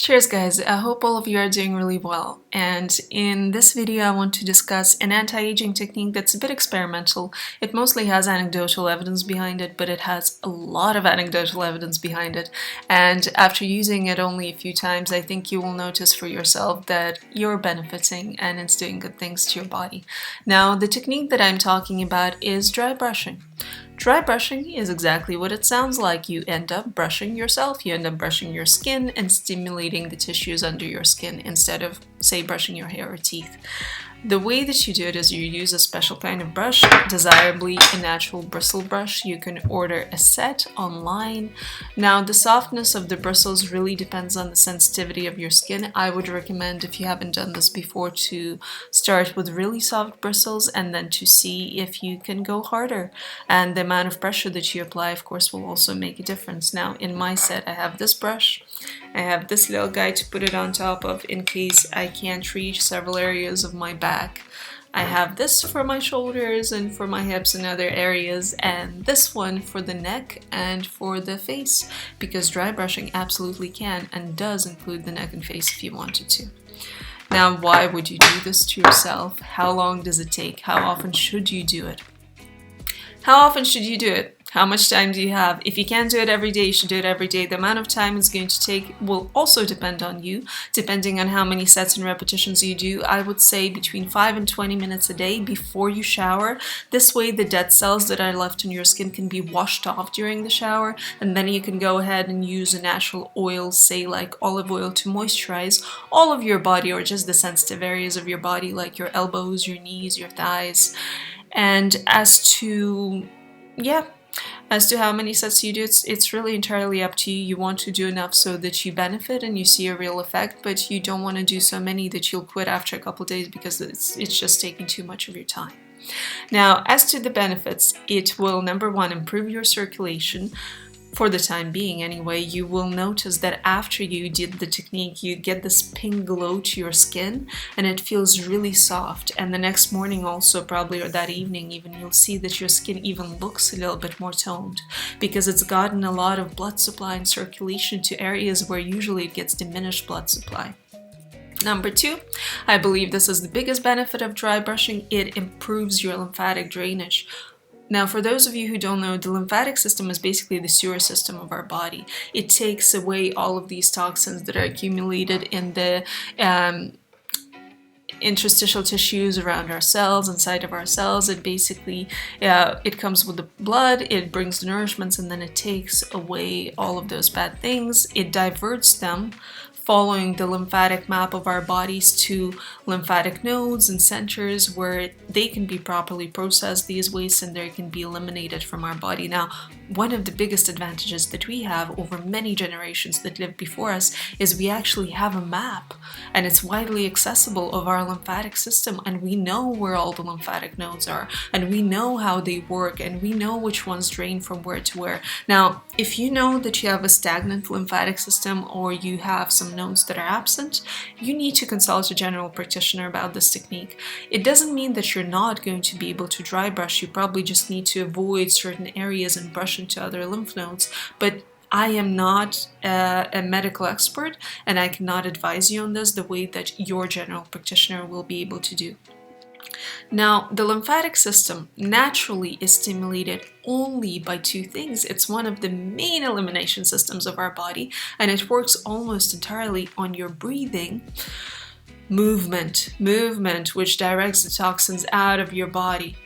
Cheers guys, I hope all of you are doing really well, and in this video I want to discuss an anti-aging technique that's a bit experimental. It mostly has anecdotal evidence behind it, but it has a lot of anecdotal evidence behind it, and after using it only a few times I think you will notice for yourself that you're benefiting and it's doing good things to your body. Now the technique that I'm talking about is dry brushing. Dry brushing is exactly what it sounds like. You end up brushing yourself, you end up brushing your skin and stimulating the tissues under your skin instead of, say, brushing your hair or teeth. The way that you do it is you use a special kind of brush, desirably a natural bristle brush. You can order a set online. Now, the softness of the bristles really depends on the sensitivity of your skin. I would recommend, if you haven't done this before, to start with really soft bristles and then to see if you can go harder. And the amount of pressure that you apply, of course, will also make a difference. Now, in my set, I have this brush. I have this little guy to put it on top of in case I can't reach several areas of my back. I have this for my shoulders and for my hips and other areas, and this one for the neck and for the face, because dry brushing absolutely can and does include the neck and face if you wanted to. Now, why would you do this to yourself? How long does it take? How often should you do it? How often should you do it? How much time do you have? If you can't do it every day, you should do it every day. The amount of time it's going to take will also depend on you, depending on how many sets and repetitions you do. I would say between 5 and 20 minutes a day before you shower. This way the dead cells that are left in your skin can be washed off during the shower, and then you can go ahead and use a natural oil, say like olive oil, to moisturize all of your body or just the sensitive areas of your body like your elbows, your knees, your thighs. And as to how many sets you do, it's really entirely up to you. You want to do enough so that you benefit and you see a real effect, but you don't want to do so many that you'll quit after a couple days because it's just taking too much of your time. Now, as to the benefits, it will, number one, improve your circulation. For the time being anyway. You will notice that after you did the technique, you get this pink glow to your skin and it feels really soft, and the next morning also, probably, or that evening even, you'll see that your skin even looks a little bit more toned because it's gotten a lot of blood supply and circulation to areas where usually it gets diminished blood supply. Number two, I believe this is the biggest benefit of dry brushing, it improves your lymphatic drainage. Now, for those of you who don't know, the lymphatic system is basically the sewer system of our body. It takes away all of these toxins that are accumulated in the interstitial tissues around our cells, inside of our cells. It basically, it comes with the blood, it brings the nourishments, and then it takes away all of those bad things. It diverts them, following the lymphatic map of our bodies, to lymphatic nodes and centers where they can be properly processed, these wastes, and they can be eliminated from our body. Now, one of the biggest advantages that we have over many generations that lived before us is we actually have a map, and it's widely accessible, of our lymphatic system, and we know where all the lymphatic nodes are, and we know how they work, and we know which ones drain from where to where. Now, if you know that you have a stagnant lymphatic system or you have some nodes that are absent, you need to consult a general practitioner about this technique. It doesn't mean that you're not going to be able to dry brush. You probably just need to avoid certain areas and brush into other lymph nodes. But I am not a medical expert, and I cannot advise you on this the way that your general practitioner will be able to do. Now, the lymphatic system naturally is stimulated only by two things. It's one of the main elimination systems of our body, and it works almost entirely on your breathing. Movement, which directs the toxins out of your body.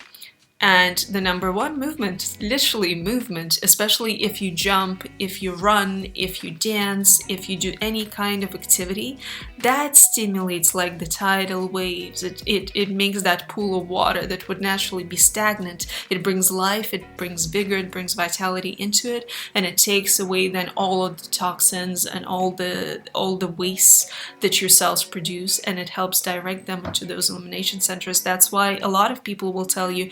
And the number one movement, literally movement, especially if you jump, if you run, if you dance, if you do any kind of activity, that stimulates like the tidal waves. It makes that pool of water that would naturally be stagnant. It brings life, it brings vigor, it brings vitality into it, and it takes away then all of the toxins and all the wastes that your cells produce, and it helps direct them to those elimination centers. That's why a lot of people will tell you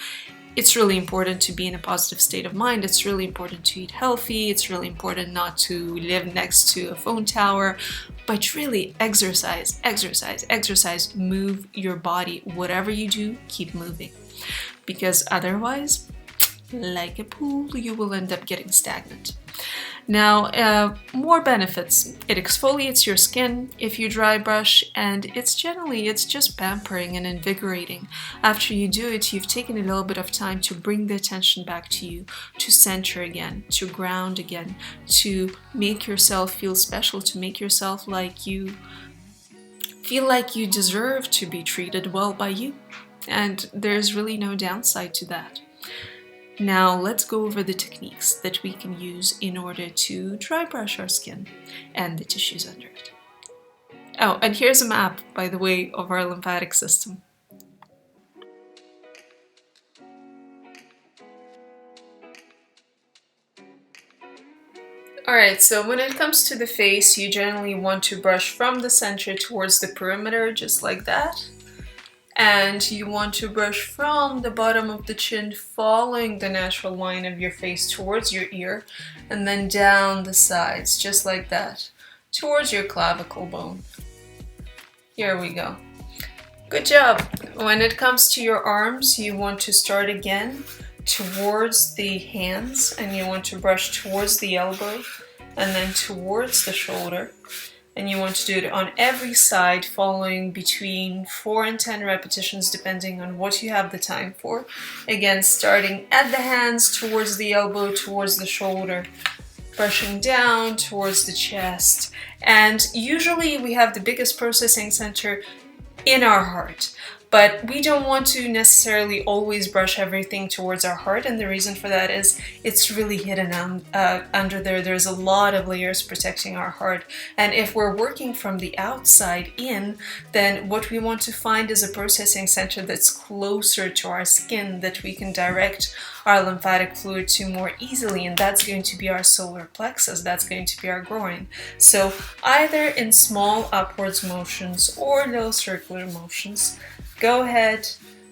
it's really important to be in a positive state of mind. It's really important to eat healthy. It's really important not to live next to a phone tower. But really, exercise, move your body. Whatever you do, keep moving. Because otherwise, like a pool, you will end up getting stagnant. Now, more benefits. It exfoliates your skin if you dry brush, and it's just pampering and invigorating. After you do it, you've taken a little bit of time to bring the attention back to you, to center again, to ground again, to make yourself feel special, to make yourself feel like you deserve to be treated well by you. And there's really no downside to that. Now let's go over the techniques that we can use in order to dry brush our skin and the tissues under it. Oh, and here's a map, by the way, of our lymphatic system. Alright, so when it comes to the face, you generally want to brush from the center towards the perimeter, just like that. And you want to brush from the bottom of the chin, following the natural line of your face towards your ear, and then down the sides, just like that, towards your clavicle bone. Here we go. Good job! When it comes to your arms, you want to start again towards the hands, and you want to brush towards the elbow, and then towards the shoulder. And you want to do it on every side, following between 4 and 10 repetitions depending on what you have the time for. Again, starting at the hands, towards the elbow, towards the shoulder, brushing down towards the chest. And usually we have the biggest processing center in our heart. But we don't want to necessarily always brush everything towards our heart, and the reason for that is it's really hidden under there. There's a lot of layers protecting our heart, and if we're working from the outside in, then what we want to find is a processing center that's closer to our skin, that we can direct our lymphatic fluid to more easily, and that's going to be our solar plexus, that's going to be our groin. So either in small upwards motions or low circular motions, go ahead,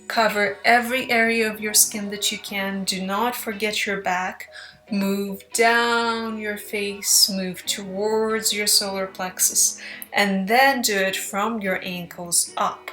cover every area of your skin that you can. Do not forget your back. Move down your face, move towards your solar plexus, and then do it from your ankles up.